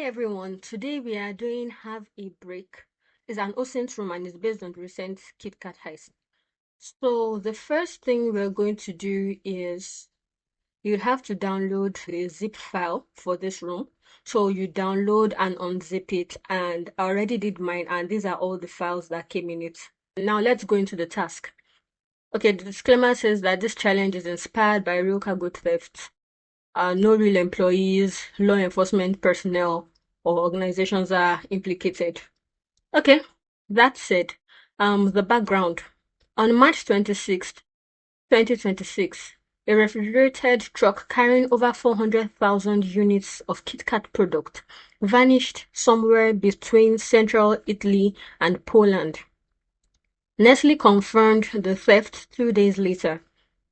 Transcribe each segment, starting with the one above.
Everyone, today we are doing Have a Break. It's an OSINT room and it's based on the recent KitKat Heist. So the first thing we're going to do is you'd have to download the zip file for this room. So you download and unzip it, and I already did mine, and these are all the files that came in it. Now let's go into the task. Okay, the disclaimer says that this challenge is inspired by real cargo theft. No real employees, law enforcement personnel, or organizations are implicated. Okay, that said, the background. On March 26th, 2026, a refrigerated truck carrying over 400,000 units of KitKat product vanished somewhere between central Italy and Poland. Nestle confirmed the theft 2 days later.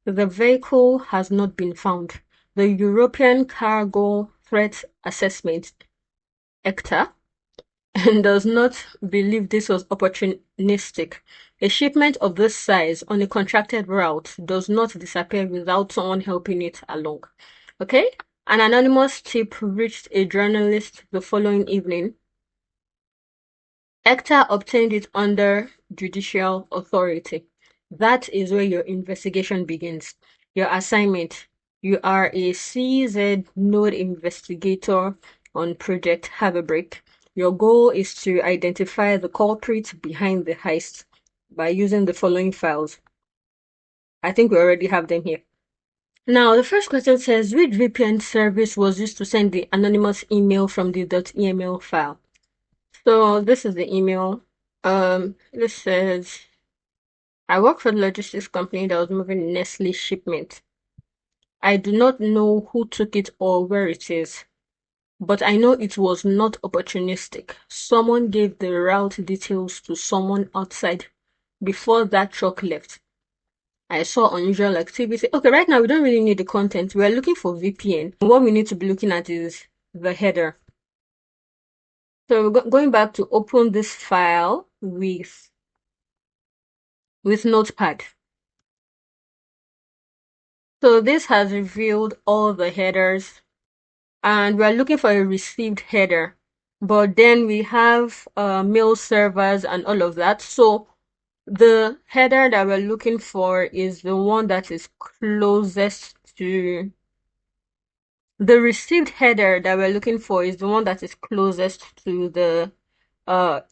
The vehicle has not been found. The European Cargo Threat Assessment (ECTA) does not believe this was opportunistic. A shipment of this size on a contracted route does not disappear without someone helping it along. Okay? An anonymous tip reached a journalist the following evening. ECTA obtained it under judicial authority. That is where your investigation begins. Your assignment. You are a CZ node investigator on Project Have a Break. Your goal is to identify the culprit behind the heist by using the following files. I think we already have them here. Now, the first question says, which VPN service was used to send the anonymous email from the .eml file? So this is the email. This says, I work for the logistics company that was moving Nestle shipment. I do not know who took it or where it is, but I know it was not opportunistic. Someone gave the route details to someone outside before that truck left. I saw unusual activity. Okay, right now we don't really need the content. We're looking for VPN. What we need to be looking at is the header. So we're going back to open this file with Notepad. So this has revealed all the headers, and we're looking for a received header, but then we have mail servers and all of that. So the header that we're looking for is the one that is closest to the received header that we're looking for is the one that is closest to the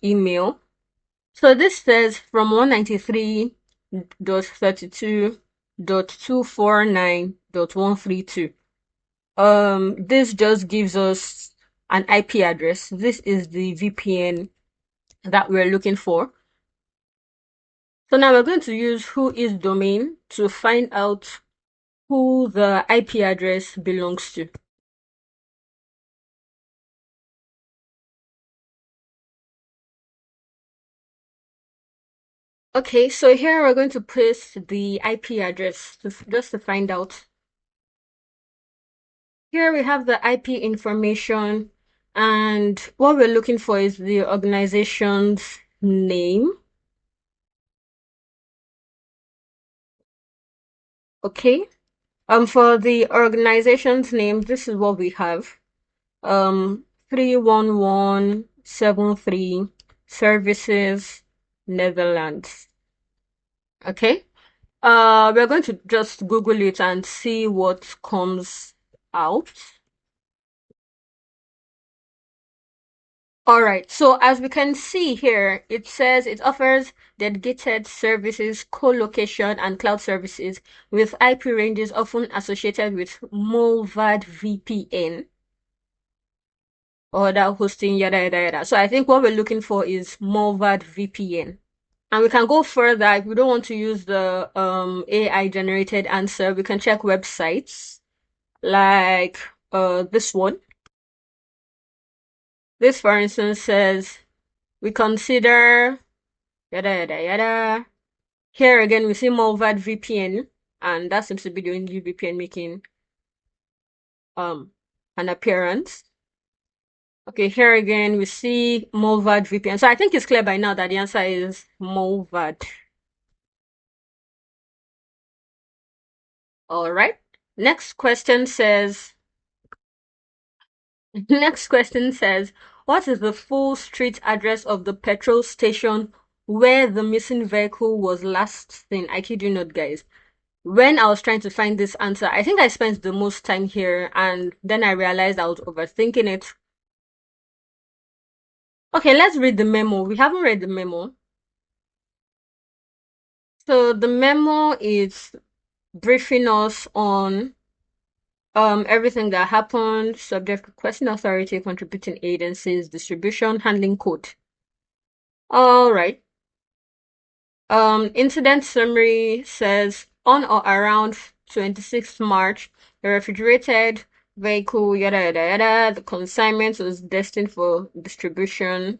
email. So this says from 193.32.249.132. This just gives us an IP address. This is the VPN that we're looking for. So now we're going to use whoisDomain to find out who the IP address belongs to. Okay, so here we're going to paste the IP address just to find out. Here we have the IP information, and what we're looking for is the organization's name. Okay. For the organization's name, this is what we have. 31173 Services, Netherlands. Okay. We're going to just Google it and see what comes out. All right, so as we can see here, it says it offers dedicated services, co-location, and cloud services with IP ranges often associated with Mulvad VPN or that hosting, yada, yada, yada. So I think what we're looking for is Mulvad VPN. And we can go further. If we don't want to use the AI generated answer, we can check websites like this one. This, for instance, says we consider yada yada yada. Here again, we see Mulvad VPN, and that seems to be the only VPN making an appearance. Okay, here again, we see Mulvad VPN. So I think it's clear by now that the answer is Mulvad. All right. Next question says, Next question says, what is the full street address of the petrol station where the missing vehicle was last seen? I kid you not, guys. When I was trying to find this answer, I think I spent the most time here, and then I realized I was overthinking it. Okay, let's read the memo. We haven't read the memo. So the memo is briefing us on everything that happened, subject requesting authority, contributing agencies, distribution, handling code. All right. Incident summary says on or around 26th March, a refrigerated vehicle, yada yada yada. The consignment was destined for distribution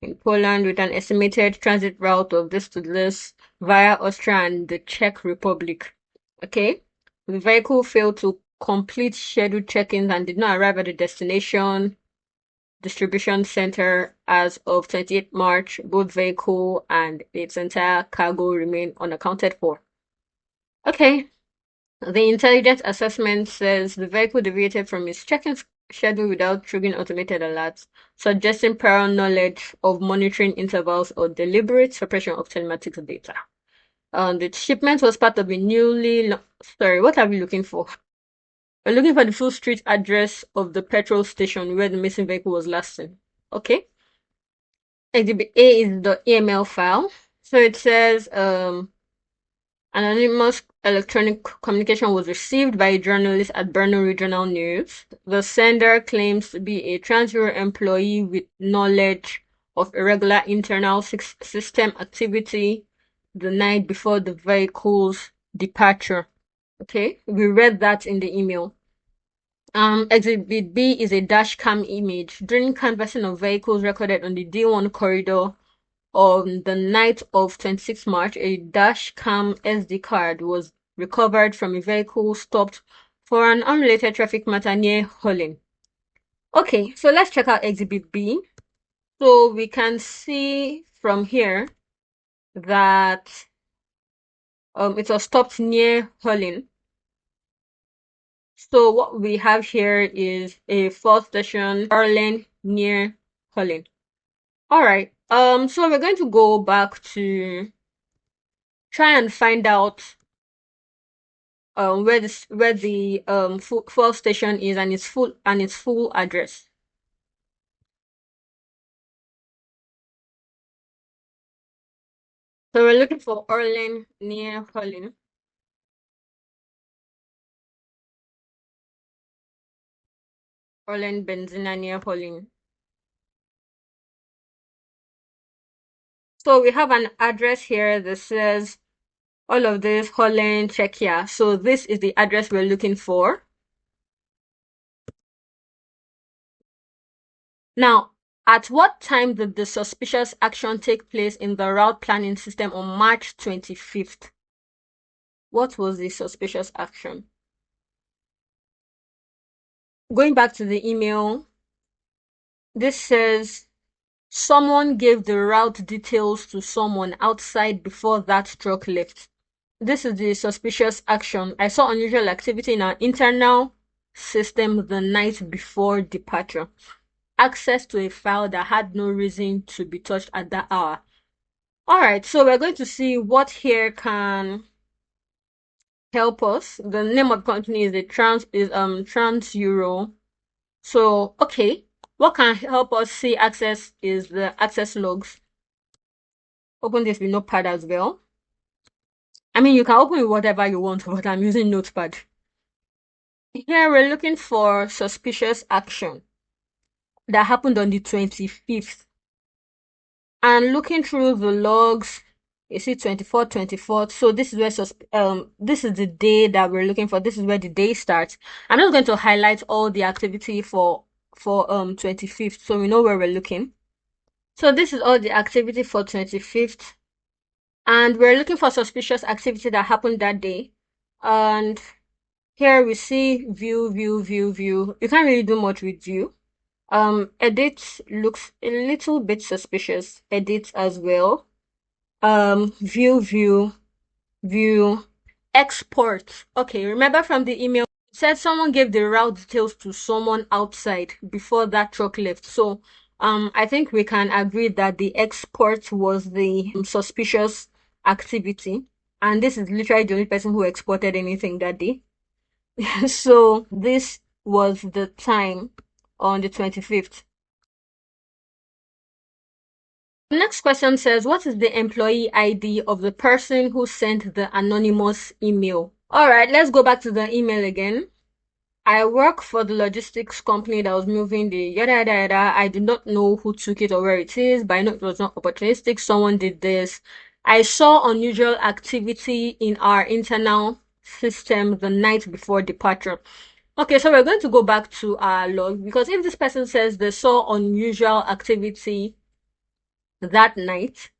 in Poland with an estimated transit route of this to this via Austria and the Czech Republic. Okay, the vehicle failed to complete scheduled check-ins and did not arrive at the destination distribution center as of 28th March. Both vehicle and its entire cargo remain unaccounted for. Okay, the intelligence assessment says the vehicle deviated from its check-in schedule without triggering automated alerts, suggesting prior knowledge of monitoring intervals or deliberate suppression of telematics data. The shipment was part of a sorry, what are we looking for? We're looking for the full street address of the petrol station where the missing vehicle was last seen. Okay. Exhibit A is the EML file. So it says anonymous electronic communication was received by a journalist at Brno Regional News. The sender claims to be a Transbureau employee with knowledge of irregular internal system activity the night before the vehicle's departure. Okay, we read that in the email. Exhibit B is a dash cam image. During canvassing of vehicles recorded on the D1 corridor on the night of 26 March, a dash cam SD card was recovered from a vehicle stopped for an unrelated traffic matter near Holland. Okay, so let's check out Exhibit B. So we can see from here that it was stopped near Holland. So what we have here is a fuel station, Arlen near Holland. All right. So we're going to go back to try and find out where the fuel station is and its full address. So we're looking for Orlen near Holland. Orlen Benzina near Holland. So we have an address here that says all of this Holland, Czechia. So this is the address we're looking for. Now, at what time did the suspicious action take place in the route planning system on March 25th? What was the suspicious action? Going back to the email, this says someone gave the route details to someone outside before that truck left. This is the suspicious action. I saw unusual activity in our internal system the night before departure. Access to a file that had no reason to be touched at that hour. Alright, so we're going to see what here can help us. The name of the company is Trans Euro. So okay, what can help us see access is the access logs. Open this with Notepad as well. I mean, you can open with whatever you want, but I'm using Notepad. Here we're looking for suspicious action that happened on the 25th. And looking through the logs, you see 24th, 24th. So this is where this is the day that we're looking for. This is where the day starts. I'm just going to highlight all the activity for 25th, so we know where we're looking. So this is all the activity for 25th. And we're looking for suspicious activity that happened that day. And here we see view, view, view, view. You can't really do much with view. Edit looks a little bit suspicious. Edit as well. View, view, view, export. Okay, remember from the email said someone gave the route details to someone outside before that truck left. So I think we can agree that the export was the suspicious activity. And this is literally the only person who exported anything that day. So this was the time on the 25th. Next question says, what is the employee ID of the person who sent the anonymous email? All right, let's go back to the email again. I work for the logistics company that was moving the yada yada yada. I do not know who took it or where it is, but I know it was not opportunistic. Someone did this. I saw unusual activity in our internal system the night before departure. Okay, so we're going to go back to our log, because if this person says they saw unusual activity that night,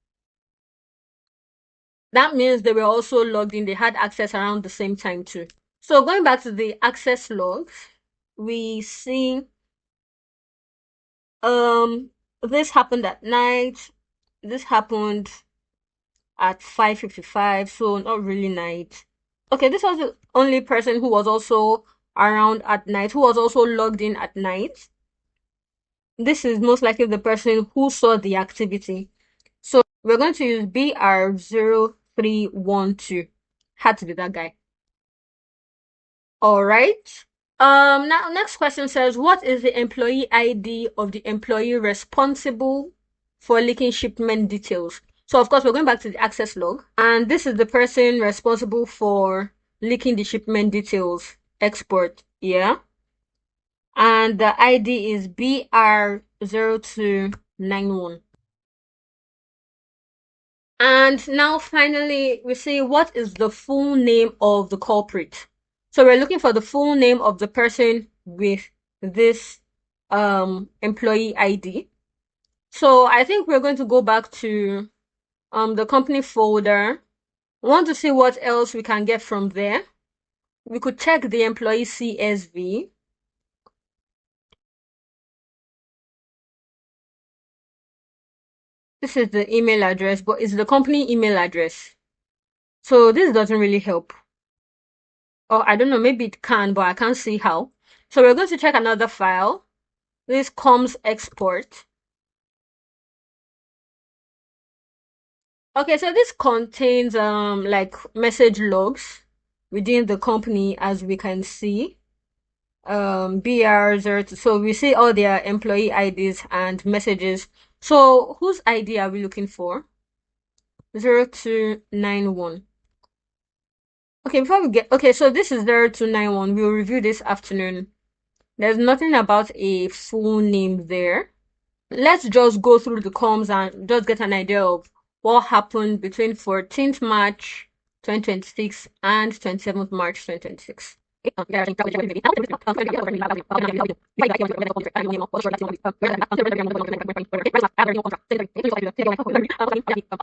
that means they were also logged in. They had access around the same time too. So going back to the access logs, we see this happened at night. This happened at 5:55, so not really night. Okay, this was the only person who was also around at night, who was also logged in at night. This is most likely the person who saw the activity. So we're going to use BR0312. Had to be that guy. All right. Now next question says, what is the employee ID of the employee responsible for leaking shipment details? So of course we're going back to the access log, and this is the person responsible for leaking the shipment details export. Yeah. And the ID is BR0291. And now finally, we see what is the full name of the culprit. So we're looking for the full name of the person with this employee ID. So I think we're going to go back to the company folder. We want to see what else we can get from there. We could check the employee CSV. This is the email address, but it's the company email address. So this doesn't really help. Or I don't know, maybe it can, but I can't see how. So we're going to check another file. This comes export. Okay, so this contains like message logs within the company, as we can see. BR02. So we see all their employee IDs and messages. So whose ID are we looking for? 0291. Okay, before we get, okay, so this is 0291. We'll review this afternoon. There's nothing about a full name there. Let's just go through the comms and just get an idea of what happened between 14th March 2026 and 27th March 2026.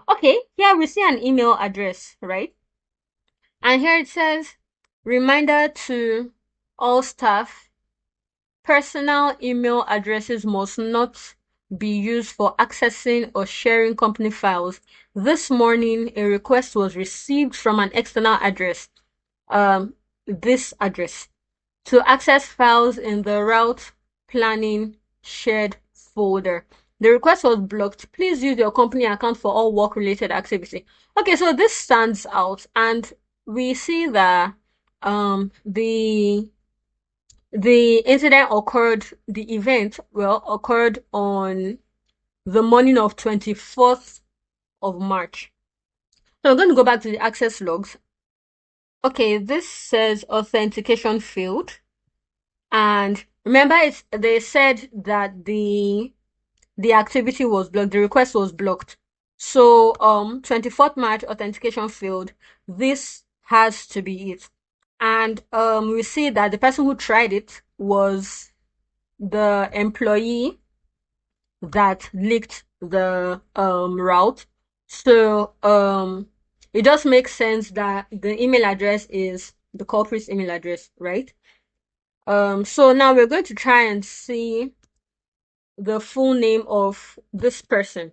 Okay, here we see an email address, right? And here it says, reminder to all staff, personal email addresses must not be used for accessing or sharing company files. This morning, a request was received from an external address, this address, to access files in the route planning shared folder. The request was blocked. Please use your company account for all work-related activity. Okay, so this stands out, and we see that the incident occurred, the event, well, occurred on the morning of 24th of March. So we're going to go back to the access logs. Okay, this says authentication failed. And remember, they said that the activity was blocked, the request was blocked. So 24th March, authentication failed. This has to be it. And we see that the person who tried it was the employee that leaked the route. So it just makes sense that the email address is the culprit's email address, right? So now we're going to try and see the full name of this person.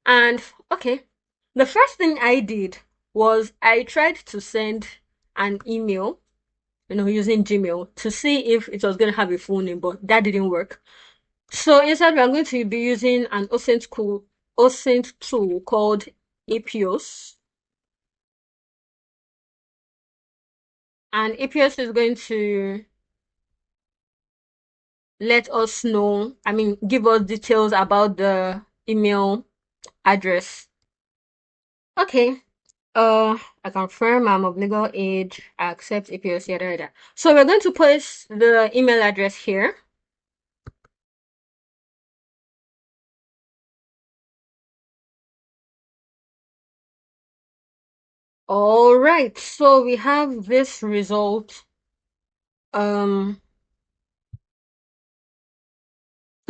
And okay, the first thing I did was I tried to send an email using Gmail to see if it was going to have a full name, but that didn't work. So instead, we are going to be using an OSINT tool called Epieos. And Epieos is going to let us know, give us details about the email address. Okay. I confirm I'm of legal age. I accept Epieos, yada yada. So we're going to paste the email address here. All right, so we have this result. So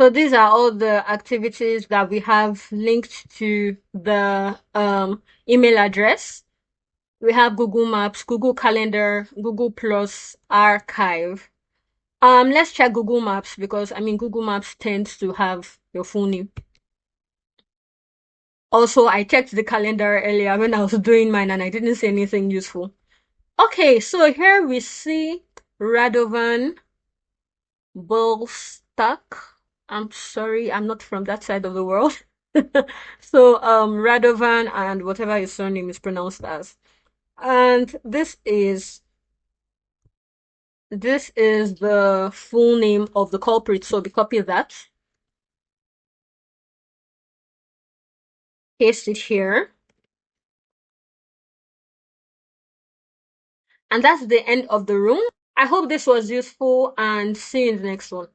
these are all the activities that we have linked to the email address. We have Google Maps, Google Calendar, Google Plus, Archive. Let's check Google Maps because Google Maps tends to have your full name. Also, I checked the calendar earlier when I was doing mine and I didn't see anything useful. Okay, so here we see Radovan Bolstak. I'm sorry, I'm not from that side of the world. So, Radovan and whatever his surname is pronounced as. And this is the full name of the culprit. So we copy that, paste it here. And that's the end of the room. I hope this was useful and see you in the next one.